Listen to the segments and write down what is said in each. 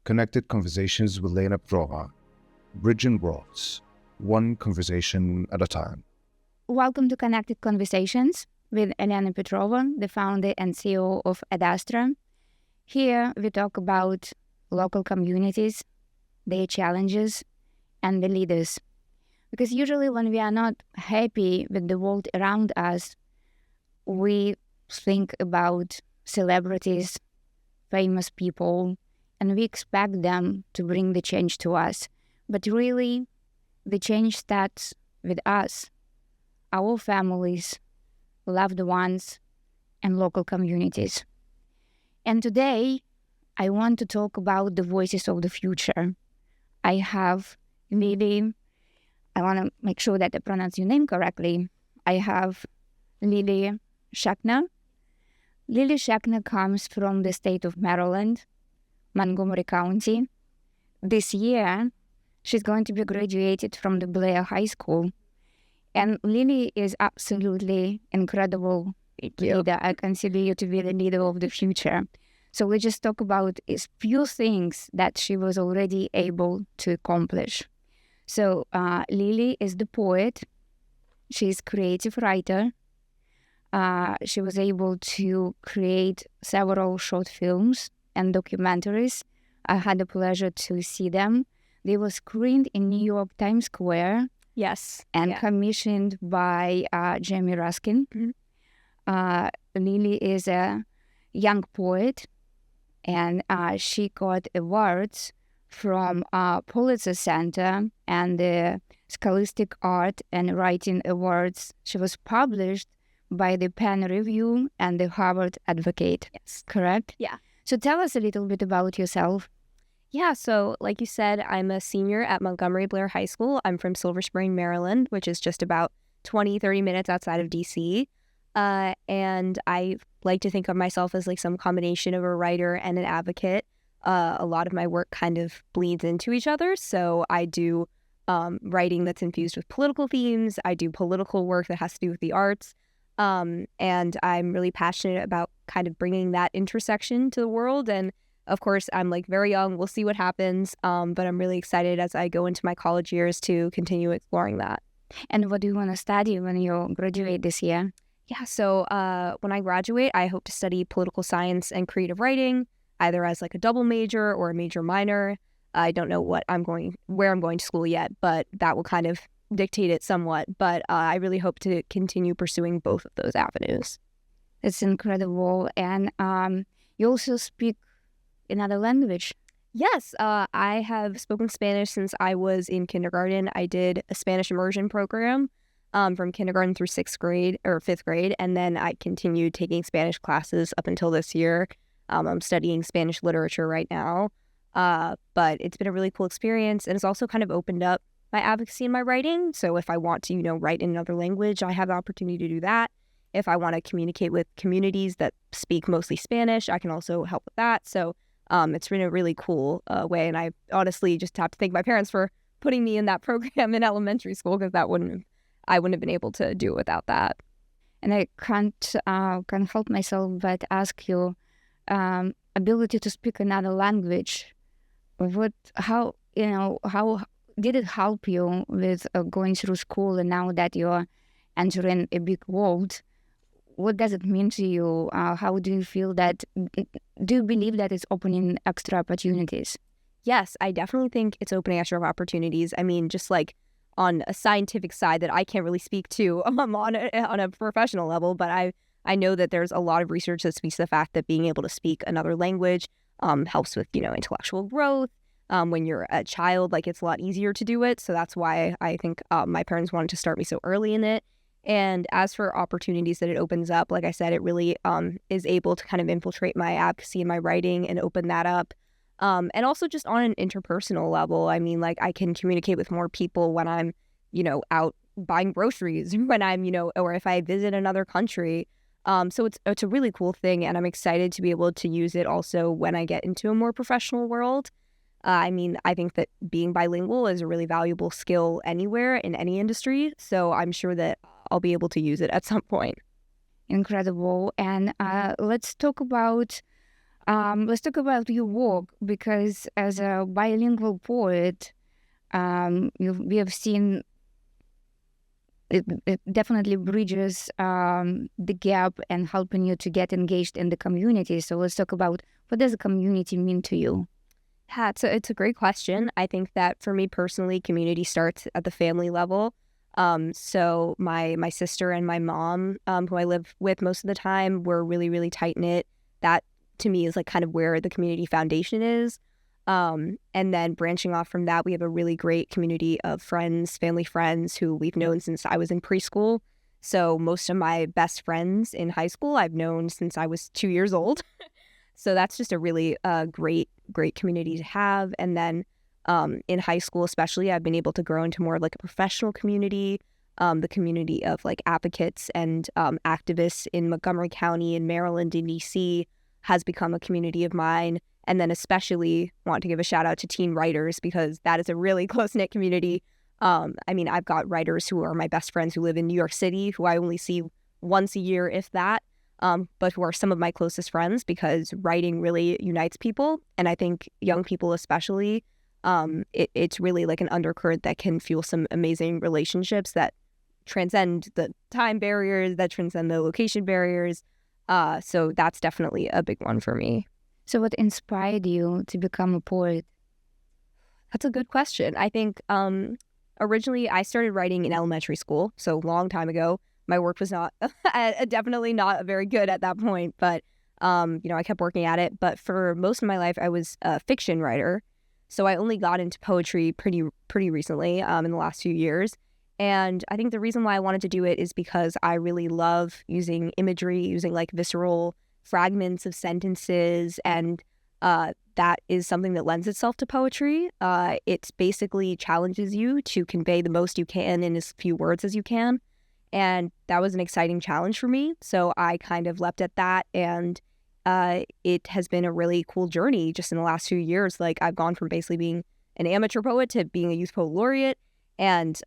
Connected Conversations with Lena Petrova, bridging worlds, one conversation at a time. Welcome to Connected Conversations with Elena Petrova, the founder and CEO of Adastra. Here we talk about local communities, their challenges, and the leaders. Because usually when we are not happy with the world around us, we think about celebrities, famous people, and we expect them to bring the change to us. But really, the change starts with us, our families, loved ones, and local communities. And today, I want to talk about the voices of the future. I have Lily, I want to make sure that I pronounce your name correctly. I have Lily Scheckner. Lily Scheckner comes from the state of Maryland, Montgomery County. This year, she's going to be graduated from the Blair High School. And Lily is absolutely incredible leader. I consider you to be the leader of the future. So we just talk about a few things that she was already able to accomplish. So Lily is the poet. She's a creative writer. She was able to create several short films and documentaries. I had the pleasure to see them. They were screened in New York Times Square. Yes. And commissioned by Jamie Raskin. Mm-hmm. Lily is a young poet, and she got awards from Pulitzer Center and the Scholastic Art and Writing Awards. She was published by the Penn Review and the Harvard Advocate. Yes. Correct? Yeah. So tell us a little bit about yourself. Yeah, so like you said, I'm a senior at Montgomery Blair High School. I'm from Silver Spring, Maryland, which is just about 30 minutes outside of D.C. And I like to think of myself as like some combination of a writer and an advocate. A lot of my work kind of bleeds into each other. So I do writing that's infused with political themes. I do political work that has to do with the arts. And I'm really passionate about kind of bringing that intersection to the world. And of course, I'm like very young. We'll see what happens. But I'm really excited as I go into my college years to continue exploring that. And what do you want to study when you graduate this year? Yeah, so when I graduate, I hope to study political science and creative writing, either as like a double major or a major minor. I don't know where I'm going to school yet, but that will kind of dictate it somewhat. But I really hope to continue pursuing both of those avenues. It's incredible. And you also speak another language. Yes, I have spoken Spanish since I was in kindergarten. I did a Spanish immersion program from kindergarten through 5th grade, and then I continued taking Spanish classes up until this year. I'm studying Spanish literature right now, but it's been a really cool experience, and it's also kind of opened up my advocacy in my writing. So if I want to, write in another language, I have the opportunity to do that. If I want to communicate with communities that speak mostly Spanish, I can also help with that. So it's been a really cool way, and I honestly just have to thank my parents for putting me in that program in elementary school, because I wouldn't have been able to do it without that. And I can't help myself but ask you, ability to speak another language. How did it help you with going through school, and now that you're entering a big world? What does it mean to you? How do you feel that? Do you believe that it's opening extra opportunities? Yes, I definitely think it's opening extra opportunities. I mean, just like on a scientific side that I can't really speak to on a professional level, but I know that there's a lot of research that speaks to the fact that being able to speak another language helps with, intellectual growth. When you're a child, like, it's a lot easier to do it. So that's why I think my parents wanted to start me so early in it. And as for opportunities that it opens up, like I said, it really is able to kind of infiltrate my advocacy and my writing and open that up. And also just on an interpersonal level, I mean, like, I can communicate with more people when I'm, out buying groceries, when I'm, or if I visit another country. So it's a really cool thing, and I'm excited to be able to use it also when I get into a more professional world. I mean, I think that being bilingual is a really valuable skill anywhere in any industry, so I'm sure that I'll be able to use it at some point. Incredible. And let's talk about Let's talk about your work, because as a bilingual poet, we have seen it definitely bridges the gap and helping you to get engaged in the community. So let's talk about, what does a community mean to you? Yeah, it's a great question. I think that for me personally, community starts at the family level. So my sister and my mom, who I live with most of the time, we're really, really tight knit. That to me is like kind of where the community foundation is. And then branching off from that, we have a really great community of friends, family friends who we've known since I was in preschool. So most of my best friends in high school I've known since I was 2 years old. So that's just a really great community to have. And then in high school especially, I've been able to grow into more of like a professional community, the community of like advocates and activists in Montgomery County in Maryland and DC has become a community of mine. And then especially want to give a shout out to teen writers, because that is a really close-knit community. I mean, I've got writers who are my best friends who live in New York City, who I only see once a year, if that, but who are some of my closest friends, because writing really unites people. And I think young people especially, it's really like an undercurrent that can fuel some amazing relationships that transcend the time barriers, that transcend the location barriers. So that's definitely a big one for me. So what inspired you to become a poet? That's a good question. I think originally I started writing in elementary school, so a long time ago. My work was not definitely not very good at that point, but I kept working at it. But for most of my life, I was a fiction writer, so I only got into poetry pretty recently in the last few years. And I think the reason why I wanted to do it is because I really love using imagery, using like visceral fragments of sentences, and that is something that lends itself to poetry. It basically challenges you to convey the most you can in as few words as you can, and that was an exciting challenge for me. So I kind of leapt at that, and it has been a really cool journey just in the last few years. Like, I've gone from basically being an amateur poet to being a Youth Poet Laureate, and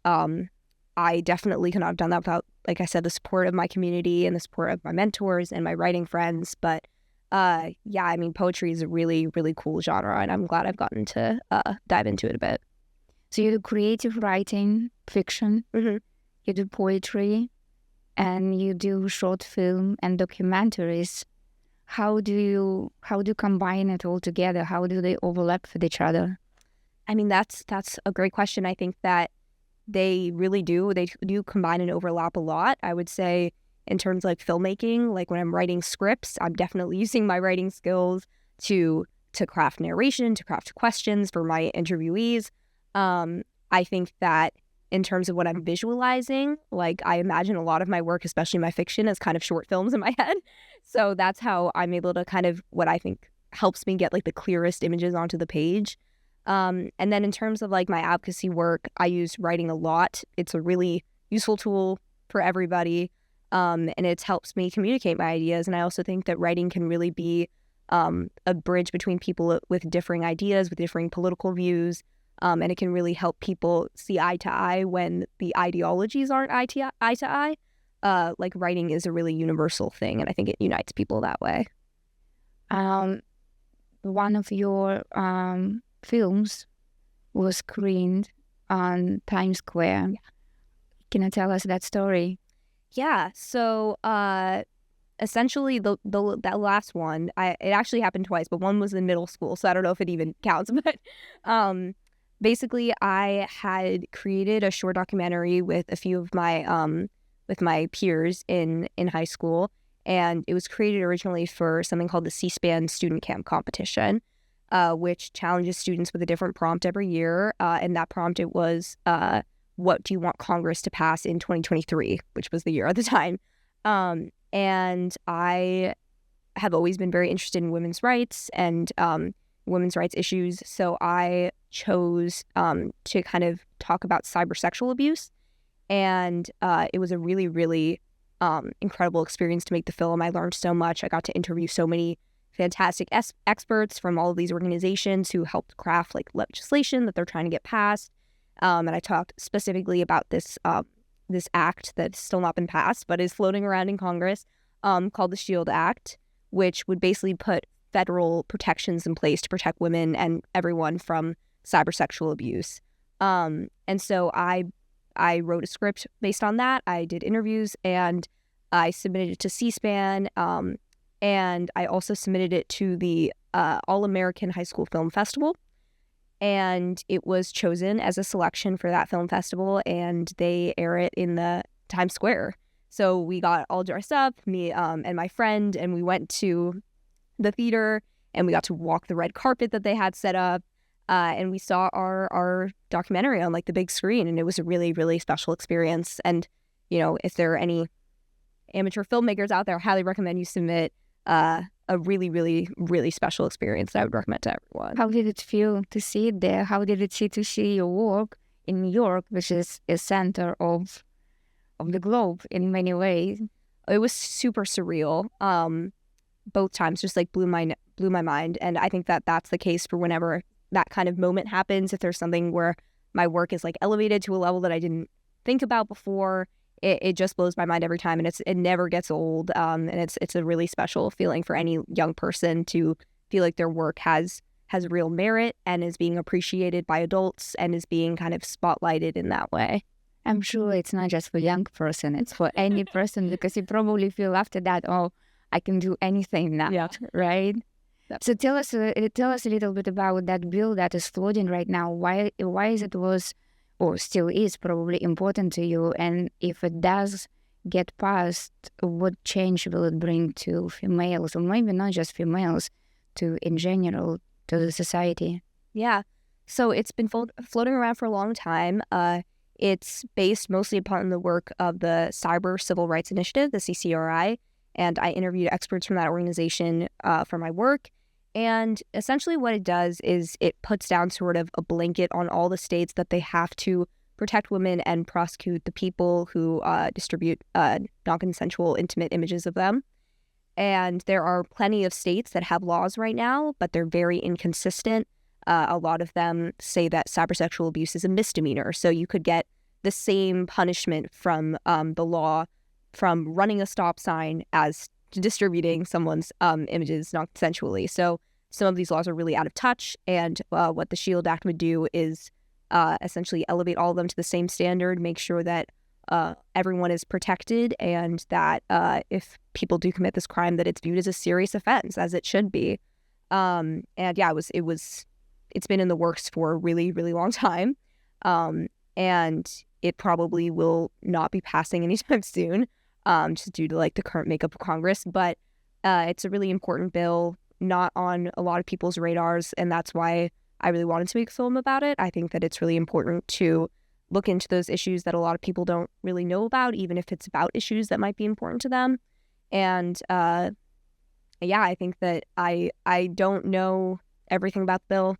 I definitely could not have done that without, like I said, the support of my community and the support of my mentors and my writing friends. But I mean, poetry is a really, really cool genre, and I'm glad I've gotten to dive into it a bit. So you do creative writing, fiction, you do poetry, and you do short film and documentaries. How do you combine it all together? How do they overlap with each other? I mean, that's a great question. I think that they really do. They do combine and overlap a lot. I would say in terms of like filmmaking, like when I'm writing scripts, I'm definitely using my writing skills to craft narration, to craft questions for my interviewees. I think that in terms of what I'm visualizing, like I imagine a lot of my work, especially my fiction, as kind of short films in my head. So that's how I'm able to kind of, what I think helps me get like the clearest images onto the page. And then in terms of like my advocacy work, I use writing a lot. It's a really useful tool for everybody. And it helps me communicate my ideas. And I also think that writing can really be a bridge between people with differing ideas, with differing political views. And it can really help people see eye to eye when the ideologies aren't eye to eye. Like writing is a really universal thing, and I think it unites people that way. One of your films was screened on Times Square. Yeah. Can you tell us that story? Yeah. So essentially, that last one, it actually happened twice, but one was in middle school, so I don't know if it even counts. But basically, I had created a short documentary with a few of my peers in high school, and it was created originally for something called the C-SPAN Student Camp Competition, which challenges students with a different prompt every year. And that prompt, it was, what do you want Congress to pass in 2023, which was the year at the time. And I have always been very interested in women's rights and women's rights issues. So I chose to kind of talk about cybersexual abuse. And it was a really, really incredible experience to make the film. I learned so much. I got to interview so many fantastic experts from all of these organizations who helped craft like legislation that they're trying to get passed. And I talked specifically about this act that's still not been passed, but is floating around in Congress, called the SHIELD Act, which would basically put federal protections in place to protect women and everyone from cybersexual abuse. And so I wrote a script based on that. I did interviews and I submitted it to C-SPAN. And I also submitted it to the All-American High School Film Festival. And it was chosen as a selection for that film festival, and they air it in the Times Square. So we got all dressed up, me and my friend, and we went to the theater, and we got to walk the red carpet that they had set up, and we saw our documentary on like the big screen, and it was a really, really special experience. And, you know, if there are any amateur filmmakers out there, I highly recommend you submit a really, really, really special experience that I would recommend to everyone. How did it feel to see it there? How did it feel to see your work in New York, which is a center of the globe in many ways? It was super surreal. Both times just like blew my mind. And I think that that's the case for whenever that kind of moment happens. If there's something where my work is like elevated to a level that I didn't think about before, it just blows my mind every time, and it never gets old. And it's a really special feeling for any young person to feel like their work has real merit and is being appreciated by adults and is being kind of spotlighted in that way. I'm sure it's not just for young person, it's for any person, because you probably feel after that, oh, I can do anything now, Yeah. right? Yep. So tell us a little bit about that bill that is floating right now. Why is it was or still is probably important to you, and if it does get passed, what change will it bring to females, or maybe not just females, to in general to the society? Yeah, so it's been floating around for a long time. It's based mostly upon the work of the Cyber Civil Rights Initiative, the CCRI, and I interviewed experts from that organization for my work. And essentially what it does is it puts down sort of a blanket on all the states that they have to protect women and prosecute the people who distribute non-consensual intimate images of them. And there are plenty of states that have laws right now, but they're very inconsistent. A lot of them say that cybersexual abuse is a misdemeanor. So you could get the same punishment from the law from running a stop sign as distributing someone's images non-consensually. So some of these laws are really out of touch, and what the SHIELD Act would do is essentially elevate all of them to the same standard, make sure that everyone is protected, and that if people do commit this crime, that it's viewed as a serious offense, as it should be. And yeah, it's been in the works for a really, really long time, and it probably will not be passing anytime soon. Just due to like the current makeup of Congress, but it's a really important bill, not on a lot of people's radars, and that's why I really wanted to make a film about it. I think that it's really important to look into those issues that a lot of people don't really know about, even if it's about issues that might be important to them. And yeah, I think that I don't know everything about the bill,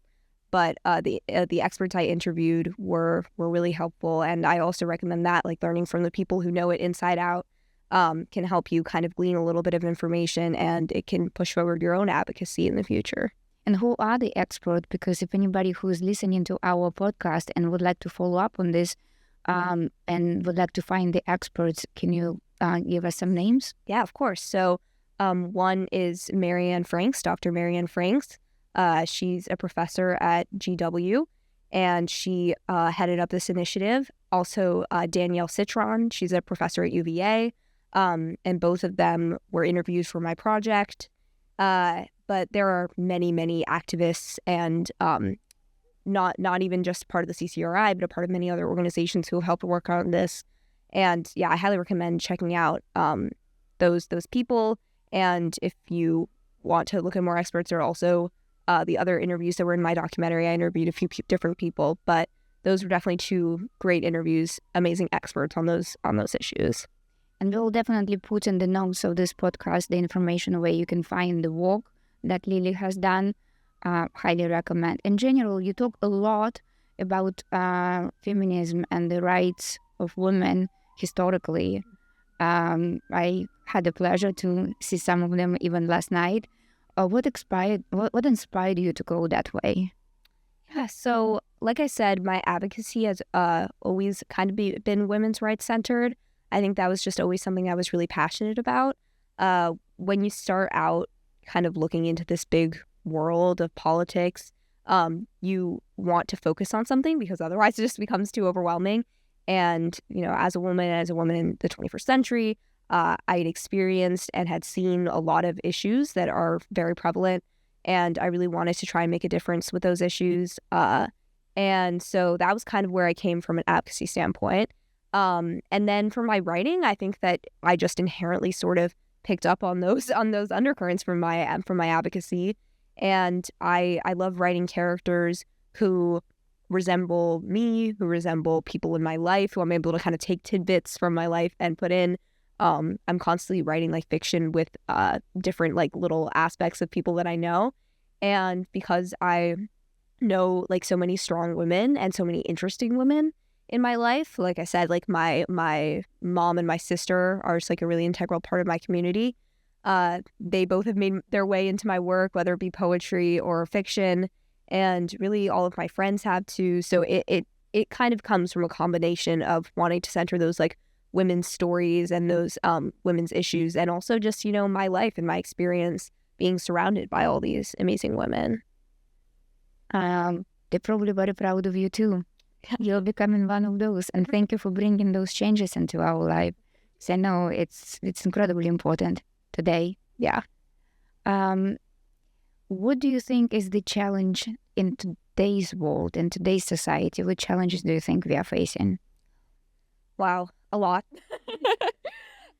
but the experts I interviewed were really helpful, and I also recommend that, like learning from the people who know it inside out. Can help you kind of glean a little bit of information, and it can push forward your own advocacy in the future. And who are the experts? Because if anybody who is listening to our podcast and would like to follow up on this and would like to find the experts, can you give us some names? Yeah, of course. So one is Marianne Franks, Dr. Marianne Franks. She's a professor at GW, and she headed up this initiative. Also, Danielle Citron, she's a professor at UVA. And both of them were interviewed for my project. But there are many, many activists and not even just part of the CCRI, but a part of many other organizations who have helped work on this. And yeah, I highly recommend checking out those people. And if you want to look at more experts, there are also the other interviews that were in my documentary. I interviewed a few different people, but those were definitely two great interviews, amazing experts on those issues. And we'll definitely put in the notes of this podcast the information where you can find the work that Lily has done. Highly recommend. In general, you talk a lot about feminism and the rights of women historically. I had the pleasure to see some of them even last night. What inspired you to go that way? Yeah, so like I said, my advocacy has always kind of been women's rights centered. I think that was just always something I was really passionate about. When you start out kind of looking into this big world of politics, you want to focus on something because otherwise it just becomes too overwhelming. And, as a woman in the 21st century, I had experienced and had seen a lot of issues that are very prevalent, and I really wanted to try and make a difference with those issues. And so that was kind of where I came from an advocacy standpoint. And then for my writing, I think that I just inherently sort of picked up on those undercurrents from my advocacy. And I love writing characters who resemble me, who resemble people in my life, who I'm able to kind of take tidbits from my life and put in. I'm constantly writing like fiction with different like little aspects of people that I know. And because I know like so many strong women and so many interesting women in my life, like I said, like my mom and my sister are just like a really integral part of my community. They both have made their way into my work, whether it be poetry or fiction, and really all of my friends have too. So it kind of comes from a combination of wanting to center those like women's stories and those women's issues, and also just, my life and my experience being surrounded by all these amazing women. They're probably very proud of you too. You're becoming one of those, and thank you for bringing those changes into our life. So I know it's incredibly important today. Yeah. What do you think is the challenge in today's world, in today's society? What challenges do you think we are facing? Wow, a lot.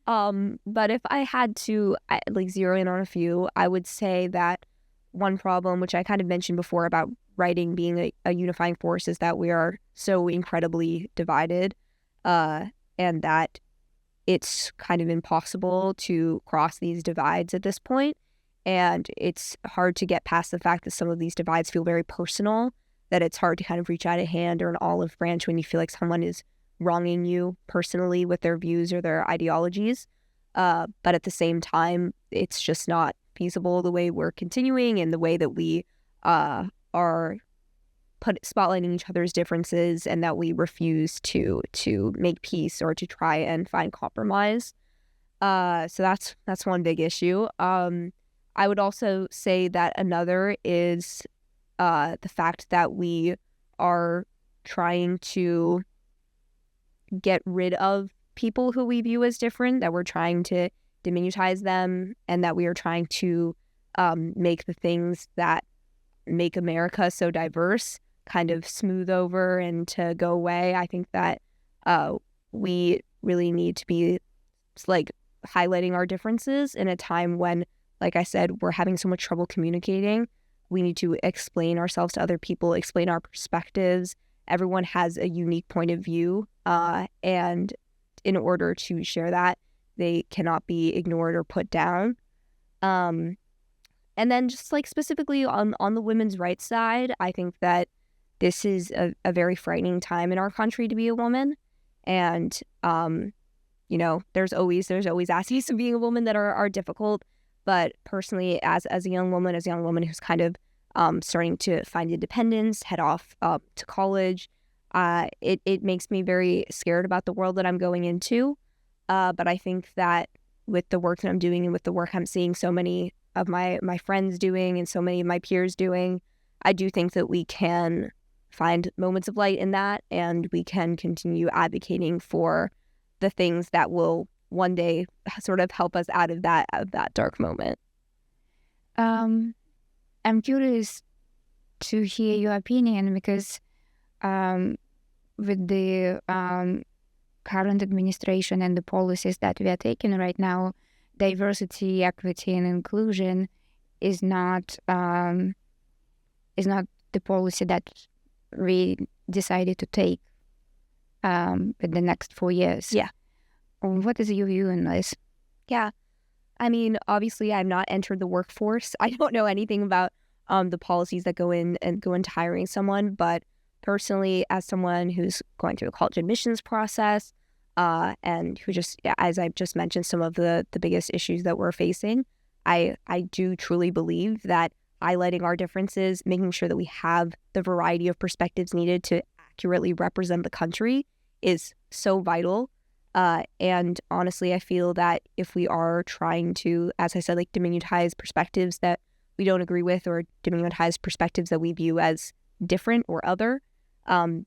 But if I had to like zero in on a few, I would say that one problem, which I kind of mentioned before about writing being a unifying force, is that we are so incredibly divided, and that it's kind of impossible to cross these divides at this point. And it's hard to get past the fact that some of these divides feel very personal, that it's hard to kind of reach out a hand or an olive branch when you feel like someone is wronging you personally with their views or their ideologies. But at the same time, it's just not feasible the way we're continuing and the way that we are spotlighting each other's differences, and that we refuse to make peace or to try and find compromise. So that's one big issue. I would also say that another is the fact that we are trying to get rid of people who we view as different, that we're trying to diminutize them, and that we are trying to make the things that make America so diverse kind of smooth over and to go away. I think that we really need to be like highlighting our differences in a time when, like I said, we're having so much trouble communicating. We need to explain ourselves to other people, explain our perspectives. Everyone has a unique point of view, and in order to share that, they cannot be ignored or put down. And then just like specifically on the women's rights side, I think that this is a very frightening time in our country to be a woman. And, there's always aspects of being a woman that are difficult. But personally, as a young woman who's kind of starting to find independence, head off to college, it makes me very scared about the world that I'm going into. But I think that with the work that I'm doing and with the work I'm seeing so many of my friends doing and so many of my peers doing, I do think that we can find moments of light in that, and we can continue advocating for the things that will one day sort of help us out of that dark moment. I'm curious to hear your opinion, because with the current administration and the policies that we are taking right now, diversity, equity, and inclusion is not the policy that we decided to take in the next 4 years. Yeah. What is your view on this? Yeah. I mean, obviously, I've not entered the workforce. I don't know anything about the policies that go into hiring someone. But personally, as someone who's going through the college admissions process, and who just, as I've just mentioned, some of the biggest issues that we're facing, I do truly believe that highlighting our differences, making sure that we have the variety of perspectives needed to accurately represent the country is so vital. And honestly, I feel that if we are trying to, as I said, like diminutize perspectives that we don't agree with or diminutize perspectives that we view as different or other,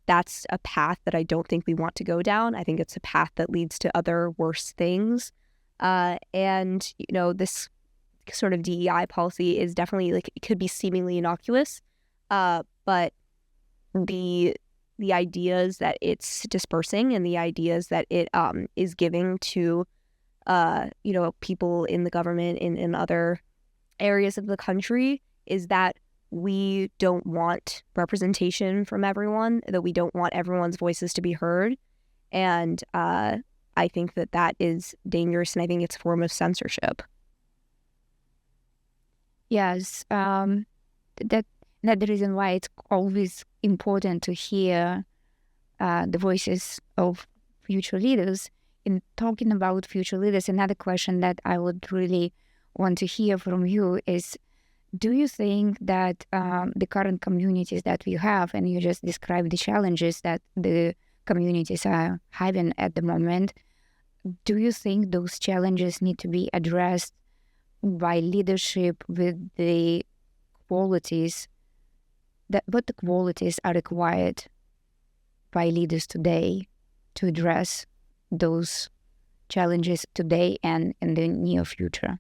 that's a path that I don't think we want to go down. I think it's a path that leads to other worse things. And, this sort of DEI policy is definitely like, it could be seemingly innocuous, but the ideas that it's dispersing and the ideas that it is giving to people in the government in other areas of the country is that we don't want representation from everyone, that we don't want everyone's voices to be heard. And I think that is dangerous, and I think it's a form of censorship. Yes, that's the reason why it's always important to hear the voices of future leaders. In talking about future leaders, another question that I would really want to hear from you is, do you think that the current communities that we have, and you just described the challenges that the communities are having at the moment, do you think those challenges need to be addressed by leadership with the qualities what the qualities are required by leaders today to address those challenges today and in the near future?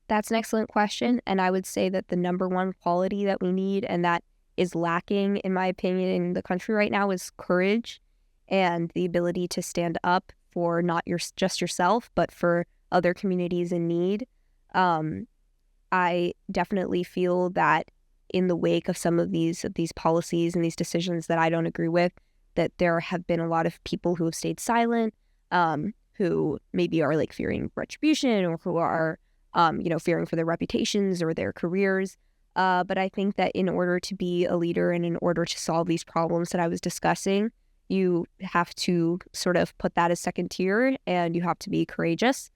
That's an excellent question. And I would say that the number one quality that we need and that is lacking, in my opinion, in the country right now is courage and the ability to stand up for not just yourself, but for other communities in need. I definitely feel that in the wake of some of these policies and these decisions that I don't agree with, that there have been a lot of people who have stayed silent, who maybe are like fearing retribution or who are, fearing for their reputations or their careers. But I think that in order to be a leader and in order to solve these problems that I was discussing, you have to sort of put that as second tier and you have to be courageous.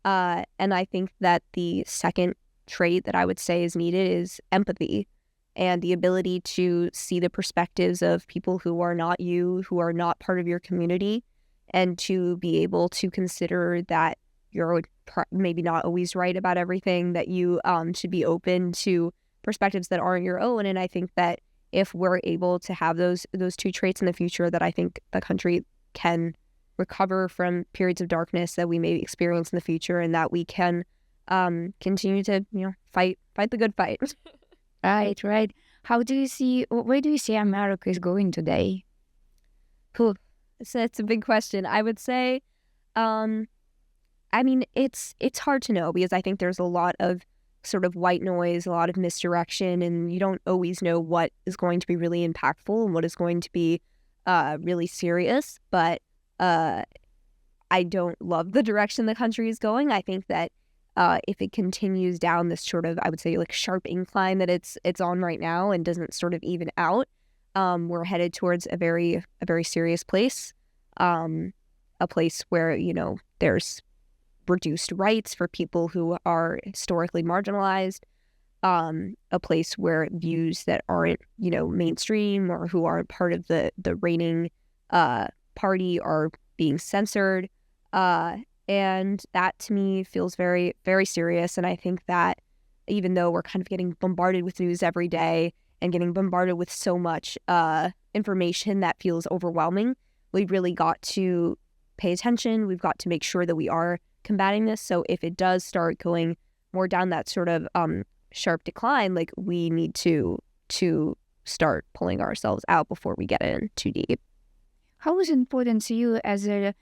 And I think that the second trait that I would say is needed is empathy and the ability to see the perspectives of people who are not you, who are not part of your community, and to be able to consider that you're maybe not always right about everything, that you should be open to perspectives that aren't your own. And I think that if we're able to have those two traits in the future, that I think the country can recover from periods of darkness that we may experience in the future, and that we can continue to fight the good fight. Right. Where do you see America is going today? Cool. So it's a big question. I would say, it's hard to know because I think there's a lot of sort of white noise, a lot of misdirection, and you don't always know what is going to be really impactful and what is going to be really serious. But I don't love the direction the country is going. I think that if it continues down this sort of, I would say, like sharp incline that it's on right now and doesn't sort of even out, we're headed towards a very serious place, a place where there's reduced rights for people who are historically marginalized, a place where views that aren't mainstream or who aren't part of the reigning party are being censored. And that to me feels very, very serious. And I think that even though we're kind of getting bombarded with news every day and getting bombarded with so much information that feels overwhelming, we really got to pay attention. We've got to make sure that we are combating this. So if it does start going more down that sort of sharp decline, like we need to start pulling ourselves out before we get in too deep. How is it important to you as a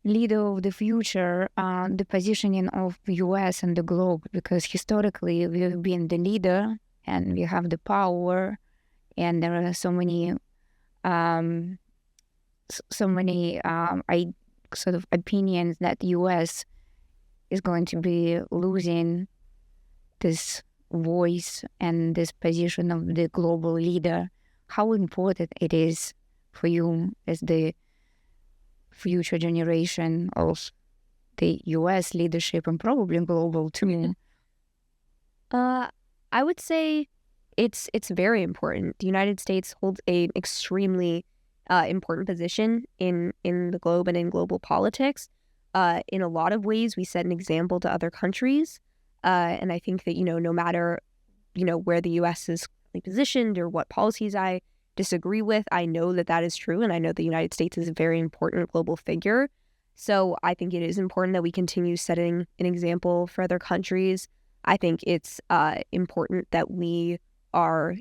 leader of the future, the positioning of the U.S. and the globe? Because historically we've been the leader and we have the power, and there are so many sort of opinions that the U.S. is going to be losing this voice and this position of the global leader. How important it is for you as the future generation of the U.S. leadership and probably global too? I would say it's very important. The United States holds an extremely important position in the globe and in global politics. In a lot of ways, we set an example to other countries. And I think that, no matter, where the U.S. is positioned or what policies I disagree with, I know that that is true. And I know the United States is a very important global figure. So I think it is important that we continue setting an example for other countries. I think it's important that we are,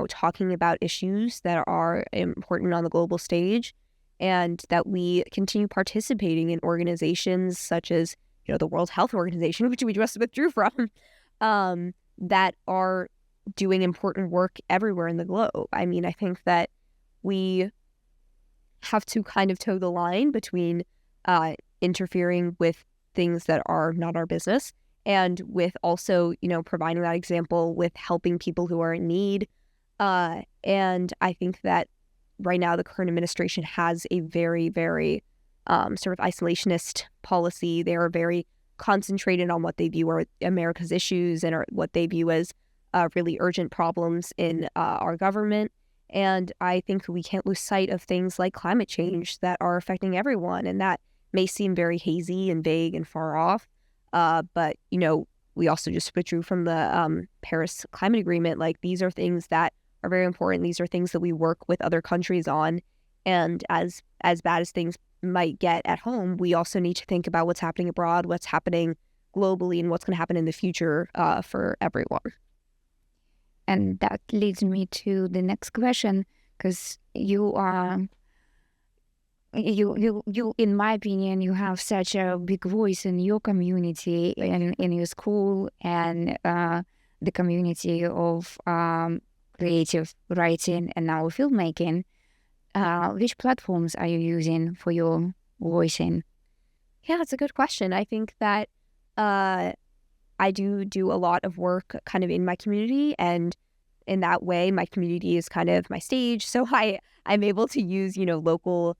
talking about issues that are important on the global stage, and that we continue participating in organizations such as, the World Health Organization, which we just withdrew from, that are doing important work everywhere in the globe. I mean, I think that we have to kind of toe the line between interfering with things that are not our business, and with also, providing that example with helping people who are in need. And I think that right now the current administration has a very, very sort of isolationist policy. They are very concentrated on what they view are America's issues and what they view as really urgent problems in our government. And I think we can't lose sight of things like climate change that are affecting everyone. And that may seem very hazy and vague and far off. But, we also just withdrew from the Paris Climate Agreement. Like, these are things that are very important. These are things that we work with other countries on. And as bad as things might get at home, we also need to think about what's happening abroad, what's happening globally, and what's going to happen in the future for everyone. And that leads me to the next question, because you are, you, in my opinion, you have such a big voice in your community, in your school, and the community of creative writing and now filmmaking. Which platforms are you using for your voicing? Yeah, that's a good question. I think that I do a lot of work kind of in my community, and in that way, my community is kind of my stage. So I'm able to use, local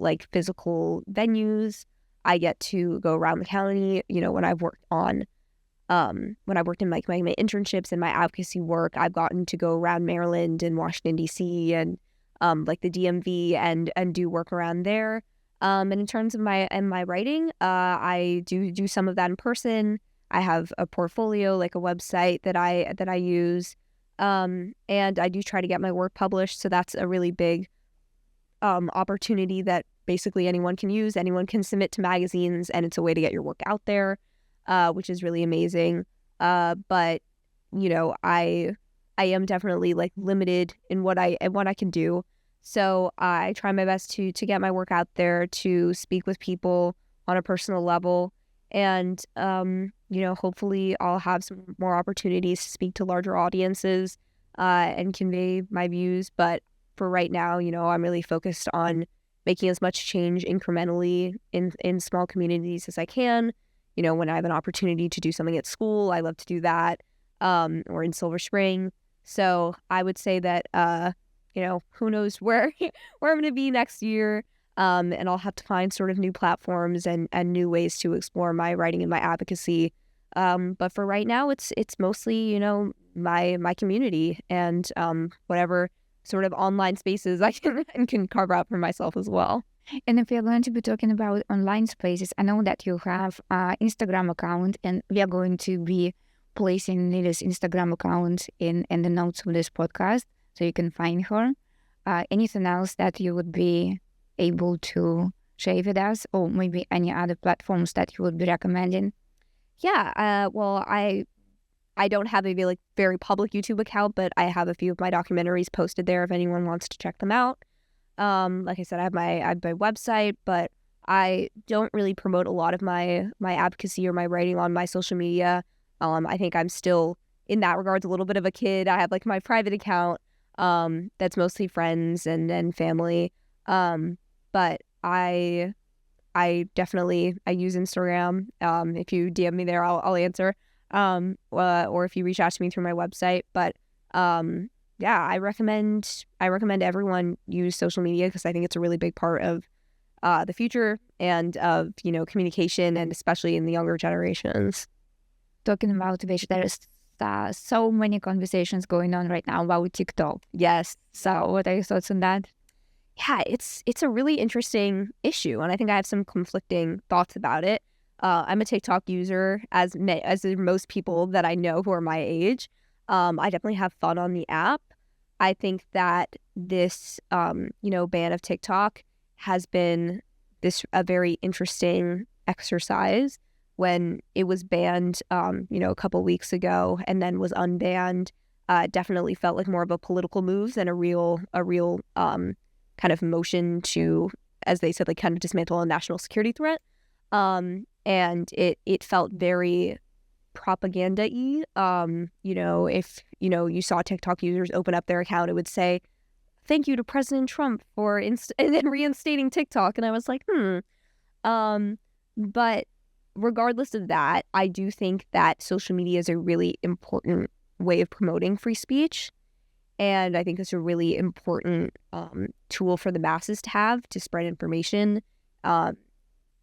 like physical venues. I get to go around the county, when I've worked on when I worked in like my internships and my advocacy work, I've gotten to go around Maryland and Washington, D.C. and like the DMV and do work around there. And in terms of my writing, I do some of that in person. I have a portfolio, like a website that I use, and I do try to get my work published. So that's a really big opportunity that basically anyone can use. Anyone can submit to magazines, and it's a way to get your work out there, which is really amazing. But I am definitely like limited in what I can do. So I try my best to get my work out there, to speak with people on a personal level, and hopefully I'll have some more opportunities to speak to larger audiences and convey my views. But for right now, I'm really focused on making as much change incrementally in small communities as I can. When I have an opportunity to do something at school, I love to do that, or in Silver Spring. So I would say that, who knows where I'm going to be next year. And I'll have to find sort of new platforms and new ways to explore my writing and my advocacy. But for right now, it's mostly, my community and whatever sort of online spaces I can carve out for myself as well. And if we are going to be talking about online spaces, I know that you have an Instagram account, and we are going to be placing Lily's Instagram account in the notes of this podcast, so you can find her. Anything else that you would be able to share with us, or maybe any other platforms that you would be recommending? Yeah, well, I don't have a very public YouTube account, but I have a few of my documentaries posted there if anyone wants to check them out. Like I said, I have my website, but I don't really promote a lot of my advocacy or my writing on my social media. I think I'm still, in that regards, a little bit of a kid. I have like my private account that's mostly friends and family. But I definitely use Instagram. If you DM me there, I'll answer. Or if you reach out to me through my website. But yeah, I recommend everyone use social media, because I think it's a really big part of the future and of communication, and especially in the younger generations. Talking about which, there is so many conversations going on right now about TikTok. Yes. So what are your thoughts on that? Yeah, it's a really interesting issue, and I think I have some conflicting thoughts about it. I'm a TikTok user, as most people that I know who are my age. I definitely have fun on the app. I think that this, ban of TikTok has been a very interesting exercise. When it was banned, a couple weeks ago, and then was unbanned, definitely felt like more of a political move than a real kind of motion to, as they said, like kind of dismantle a national security threat. And it felt very propaganda-y. If you saw TikTok users open up their account, it would say, "Thank you to President Trump for and then reinstating TikTok," and I was like, But regardless of that, I do think that social media is a really important way of promoting free speech. And I think it's a really important tool for the masses to have to spread information.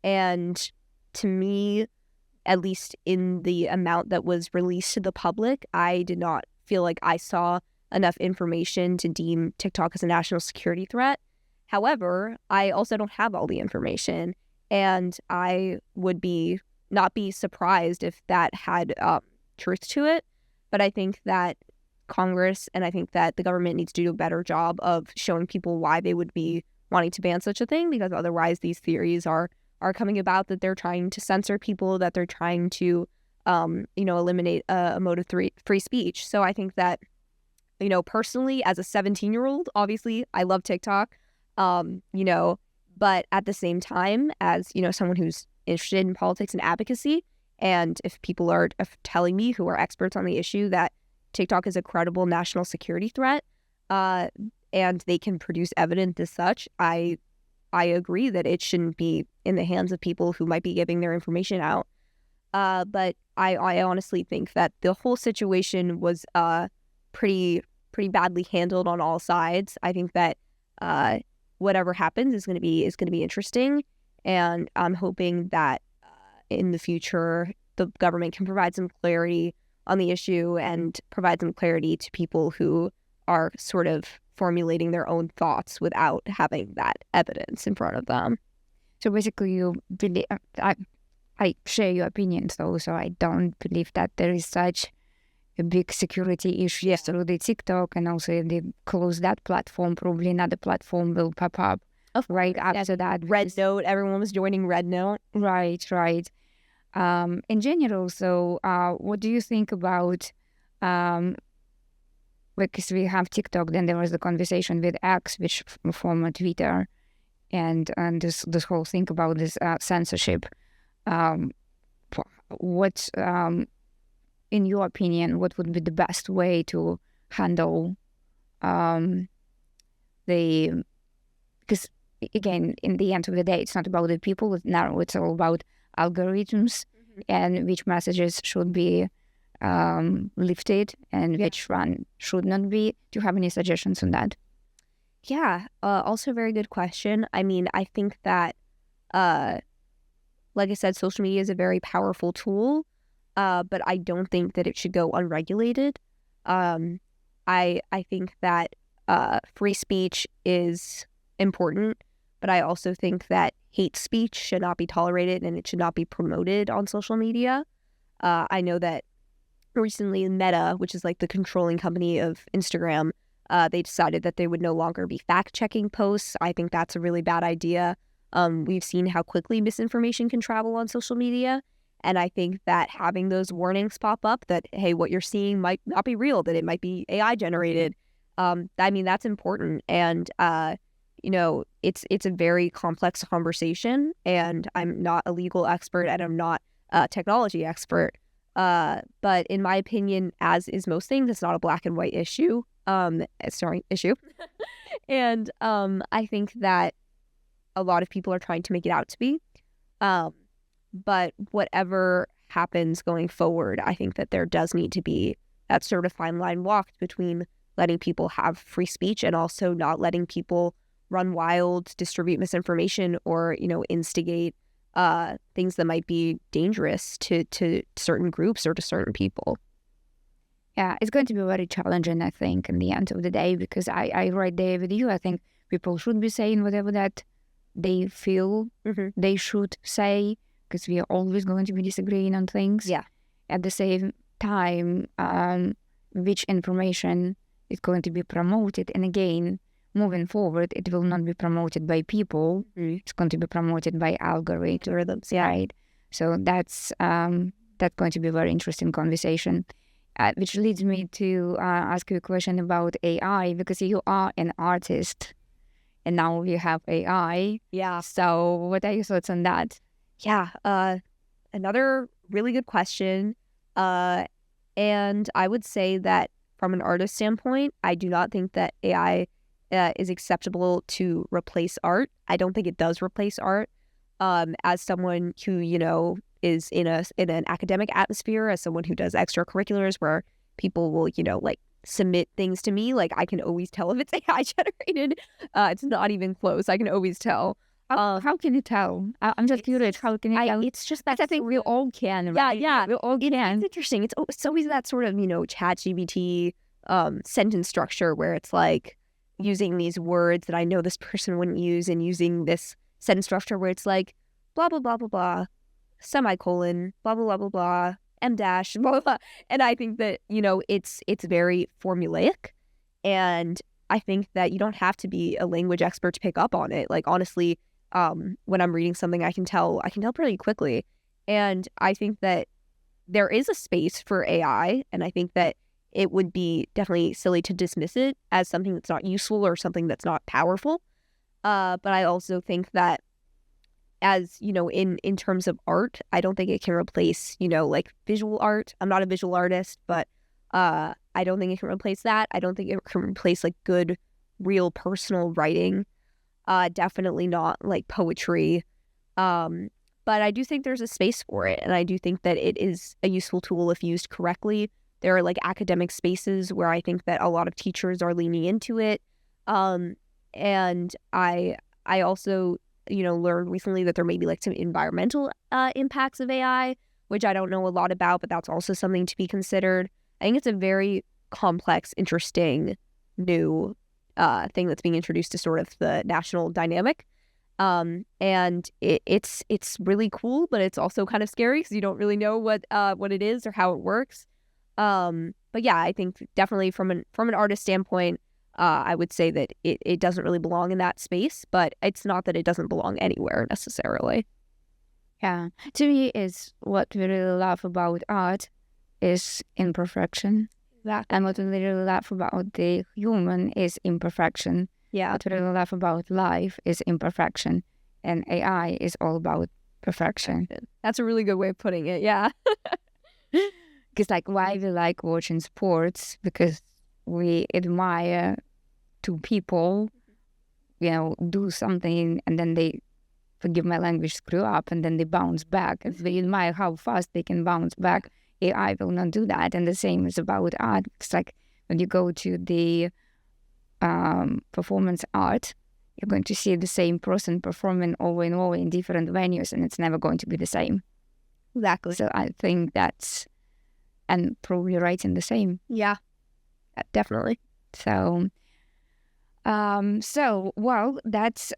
And to me, at least in the amount that was released to the public, I did not feel like I saw enough information to deem TikTok as a national security threat. However, I also don't have all the information, and I would not be surprised if that had truth to it. But I think that Congress and I think that the government needs to do a better job of showing people why they would be wanting to ban such a thing, because otherwise these theories are coming about that they're trying to censor people, that they're trying to eliminate a mode of free speech. So I think that, personally, as a 17-year-old, obviously I love TikTok, but at the same time, as someone who's interested in politics and advocacy, and if people are telling me, who are experts on the issue, that TikTok is a credible national security threat, and they can produce evidence as such, I agree that it shouldn't be in the hands of people who might be giving their information out. But I honestly think that the whole situation was pretty badly handled on all sides. I think that whatever happens is going to be interesting, and I'm hoping that in the future the government can provide some clarity on the issue and provide some clarity to people who are sort of formulating their own thoughts without having that evidence in front of them. So basically, you believe, I share your opinion, though, so I don't believe that there is such a big security issue through the TikTok, and also if they close that platform, probably another platform will pop up right after that. Red Note, everyone was joining Red Note. Right. In general, so what do you think about, because we have TikTok, then there was the conversation with X, which former Twitter, and this whole thing about this censorship. What, in your opinion, what would be the best way to handle because again, in the end of the day, it's not about the people. Now it's all about algorithms and which messages should be lifted and which one should not be. Do you have any suggestions on that? Yeah, also a very good question. I mean, I think that, like I said, social media is a very powerful tool, but I don't think that it should go unregulated. I think that free speech is important, but I also think that hate speech should not be tolerated and it should not be promoted on social media. I know that recently Meta, which is like the controlling company of Instagram, they decided that they would no longer be fact-checking posts. I think that's a really bad idea. We've seen how quickly misinformation can travel on social media. And I think that having those warnings pop up that, hey, what you're seeing might not be real, that it might be AI generated. I mean, that's important. And, it's a very complex conversation, and I'm not a legal expert and I'm not a technology expert. But in my opinion, as is most things, it's not a black and white issue. Issue. And I think that a lot of people are trying to make it out to be. But whatever happens going forward, I think that there does need to be that sort of fine line walked between letting people have free speech and also not letting people run wild, distribute misinformation, or, instigate things that might be dangerous to certain groups or to certain people. Yeah, it's going to be very challenging, I think, in the end of the day, because I right there with you. I think people should be saying whatever that they feel they should say, because we are always going to be disagreeing on things. Yeah. At the same time, which information is going to be promoted, and again, moving forward, it will not be promoted by people. It's going to be promoted by algorithms, right? So that's going to be a very interesting conversation. Which leads me to ask you a question about AI, because you are an artist and now we have AI. Yeah. So what are your thoughts on that? Yeah. Another really good question. And I would say that from an artist standpoint, I do not think that AI is acceptable to replace art. I don't think it does replace art. As someone who, is in an academic atmosphere, as someone who does extracurriculars where people will, submit things to me, like I can always tell if it's AI generated. It's not even close. I can always tell. How can you tell? I'm just curious. How can you tell? It's just that I think we all can. Right? Yeah. We all can. It's interesting. It's always that sort of, ChatGPT sentence structure where it's like using these words that I know this person wouldn't use, and using this sentence structure where it's like blah blah blah blah blah, semicolon, blah blah blah blah blah, M dash, blah blah blah. And I think that, it's very formulaic, and I think that you don't have to be a language expert to pick up on it. Like, honestly, when I'm reading something, I can tell pretty quickly. And I think that there is a space for AI, and I think that it would be definitely silly to dismiss it as something that's not useful or something that's not powerful. But I also think that, as in terms of art, I don't think it can replace, like visual art. I'm not a visual artist, but I don't think it can replace that. I don't think it can replace like good, real personal writing. Definitely not like poetry. But I do think there's a space for it, and I do think that it is a useful tool if used correctly. There are like academic spaces where I think that a lot of teachers are leaning into it. And I also, learned recently that there may be like some environmental impacts of AI, which I don't know a lot about, but that's also something to be considered. I think it's a very complex, interesting, new thing that's being introduced to sort of the national dynamic. And it's really cool, but it's also kind of scary because you don't really know what it is or how it works. But yeah, I think definitely from an artist standpoint, I would say that it doesn't really belong in that space, but it's not that it doesn't belong anywhere necessarily. Yeah. To me, is what we really love about art is imperfection. Exactly. And what we really love about the human is imperfection. Yeah. What we really love about life is imperfection. And AI is all about perfection. That's a really good way of putting it. Yeah. Because like why we like watching sports, because we admire two people, do something and then they, forgive my language, screw up, and then they bounce back. And we admire how fast they can bounce back. AI will not do that. And the same is about art. It's like when you go to the performance art, you're going to see the same person performing over and over in different venues, and it's never going to be the same. Exactly. So I think that's, and probably writing the same. Yeah, definitely. So, well, that's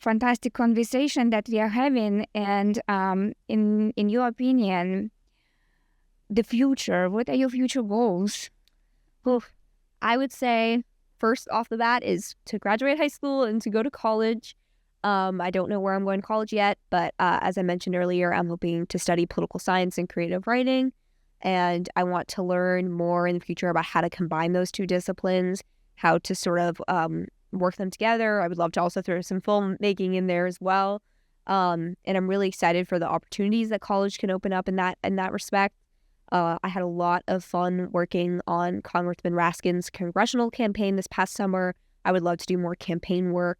fantastic conversation that we are having. And in your opinion, the future, what are your future goals? Well, I would say first off the bat is to graduate high school and to go to college. I don't know where I'm going to college yet, but as I mentioned earlier, I'm hoping to study political science and creative writing. And I want to learn more in the future about how to combine those two disciplines, how to sort of work them together. I would love to also throw some filmmaking in there as well. And I'm really excited for the opportunities that college can open up in that respect. I had a lot of fun working on Congressman Raskin's congressional campaign this past summer. I would love to do more campaign work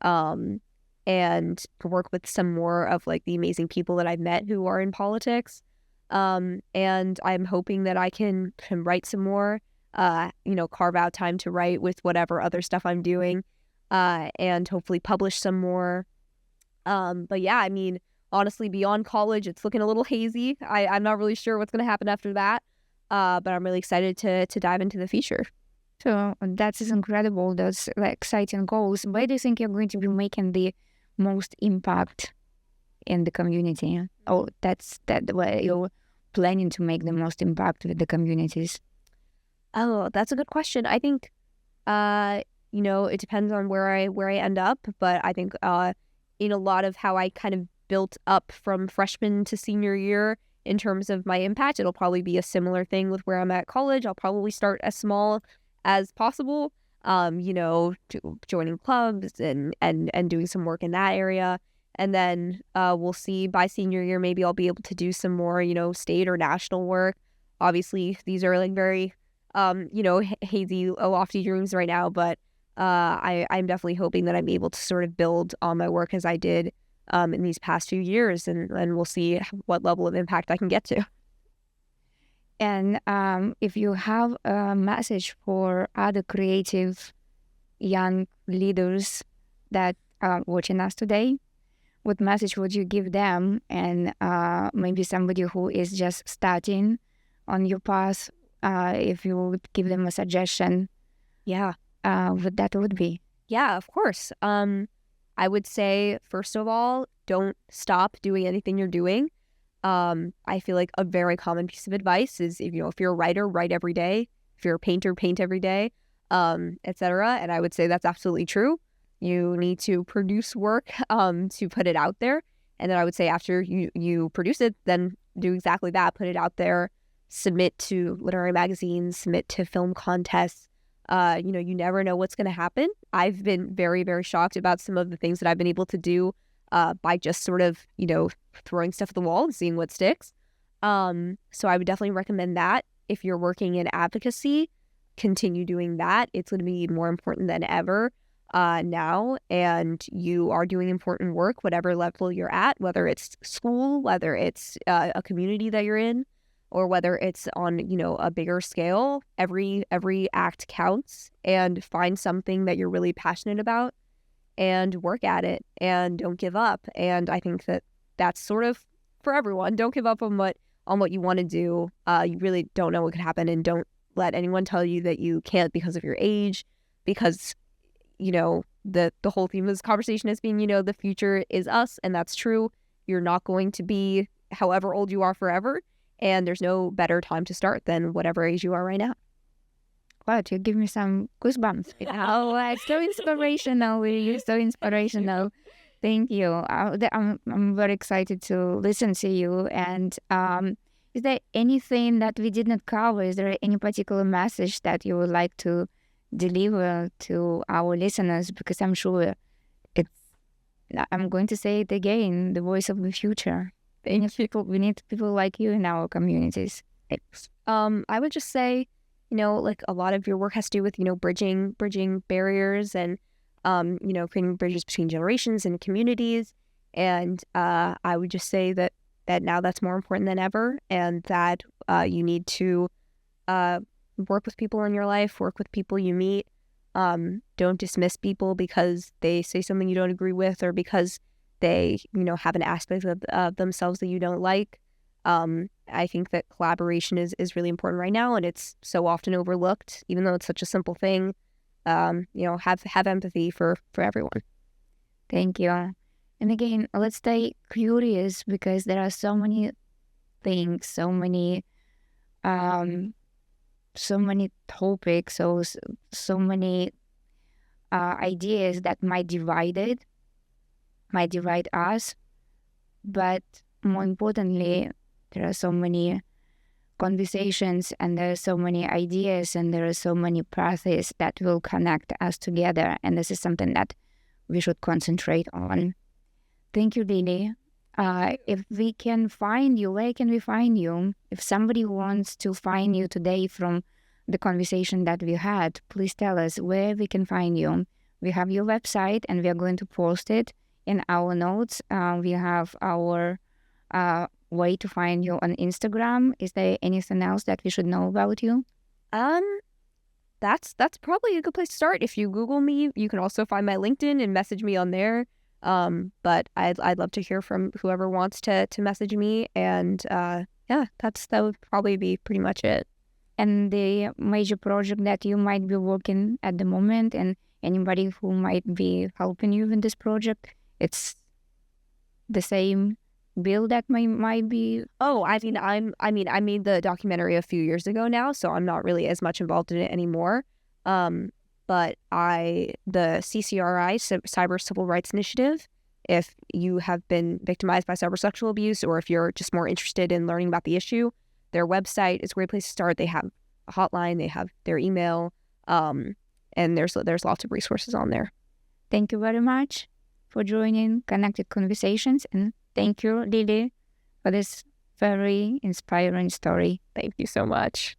and work with some more of like the amazing people that I've met who are in politics. And I'm hoping that I can write some more, carve out time to write with whatever other stuff I'm doing, and hopefully publish some more. But yeah, I mean, honestly, beyond college, it's looking a little hazy. I'm not really sure what's going to happen after that. but I'm really excited to dive into the future. So that is incredible. Those exciting goals. Where do you think you're going to be making the most impact in the community? Oh, that's where you're planning to make the most impact with the communities. Oh, that's a good question. I think, it depends on where I end up, but I think in a lot of how I kind of built up from freshman to senior year in terms of my impact, it'll probably be a similar thing with where I'm at college. I'll probably start as small as possible, joining clubs and doing some work in that area. And then we'll see by senior year, maybe I'll be able to do some more, state or national work. Obviously, these are like very, hazy, lofty dreams right now, but I'm definitely hoping that I'm able to sort of build on my work as I did in these past few years, and we'll see what level of impact I can get to. And if you have a message for other creative young leaders that are watching us today, what message would you give them? And maybe somebody who is just starting on your path, if you would give them a suggestion, what that would be? Yeah, of course. I would say, first of all, don't stop doing anything you're doing. I feel like a very common piece of advice is, if you're a writer, write every day. If you're a painter, paint every day, etc. And I would say that's absolutely true. You need to produce work to put it out there. And then I would say after you produce it, then do exactly that. Put it out there, submit to literary magazines, submit to film contests. You never know what's going to happen. I've been very, very shocked about some of the things that I've been able to do by just sort of, throwing stuff at the wall and seeing what sticks. So I would definitely recommend that. If you're working in advocacy, continue doing that. It's going to be more important than ever now. And you are doing important work, whatever level you're at, whether it's school, whether it's a community that you're in, or whether it's on, a bigger scale. Every act counts, and find something that you're really passionate about and work at it and don't give up. And I think that that's sort of for everyone. Don't give up on what you want to do. You really don't know what could happen, and don't let anyone tell you that you can't because of your age, because the whole theme of this conversation has been, the future is us, and that's true. You're not going to be however old you are forever. And there's no better time to start than whatever age you are right now. Wow, you give me some goosebumps. It's so inspirational. You're so inspirational. Thank you. I'm very excited to listen to you. And is there anything that we did not cover? Is there any particular message that you would like to deliver to our listeners? Because I'm sure I'm going to say it again, the voice of the future. We need people like you in our communities. Thanks. I would just say, like a lot of your work has to do with, bridging barriers and, creating bridges between generations and communities. And I would just say that now that's more important than ever, and that you need to work with people in your life, work with people you meet. Don't dismiss people because they say something you don't agree with, or because they, have an aspect of themselves that you don't like. I think that collaboration is really important right now, and it's so often overlooked, even though it's such a simple thing. Have empathy for everyone. Thank you. And again, let's stay curious, because there are so many things, so many topics, so many ideas that might divide us, but more importantly, there are so many conversations, and there are so many ideas, and there are so many paths that will connect us together, and this is something that we should concentrate on. Thank you, Lily. If we can find you, where can we find you? If somebody wants to find you today from the conversation that we had, please tell us where we can find you. We have your website, and we are going to post it in our notes. We have our way to find you on Instagram. Is there anything else that we should know about you? That's probably a good place to start. If you Google me, you can also find my LinkedIn and message me on there. But I'd love to hear from whoever wants to message me. And that would probably be pretty much it. and the major project that you might be working at the moment, and anybody who might be helping you in this project, it's the same bill that might be. Oh, I mean, I made the documentary a few years ago now, so I'm not really as much involved in it anymore. But the CCRI, Cyber Civil Rights Initiative, if you have been victimized by cybersexual abuse, or if you're just more interested in learning about the issue, their website is a great place to start. They have a hotline, they have their email, and there's lots of resources on there. Thank you very much for joining Connected Conversations, and thank you, Lily, for this very inspiring story. Thank you so much.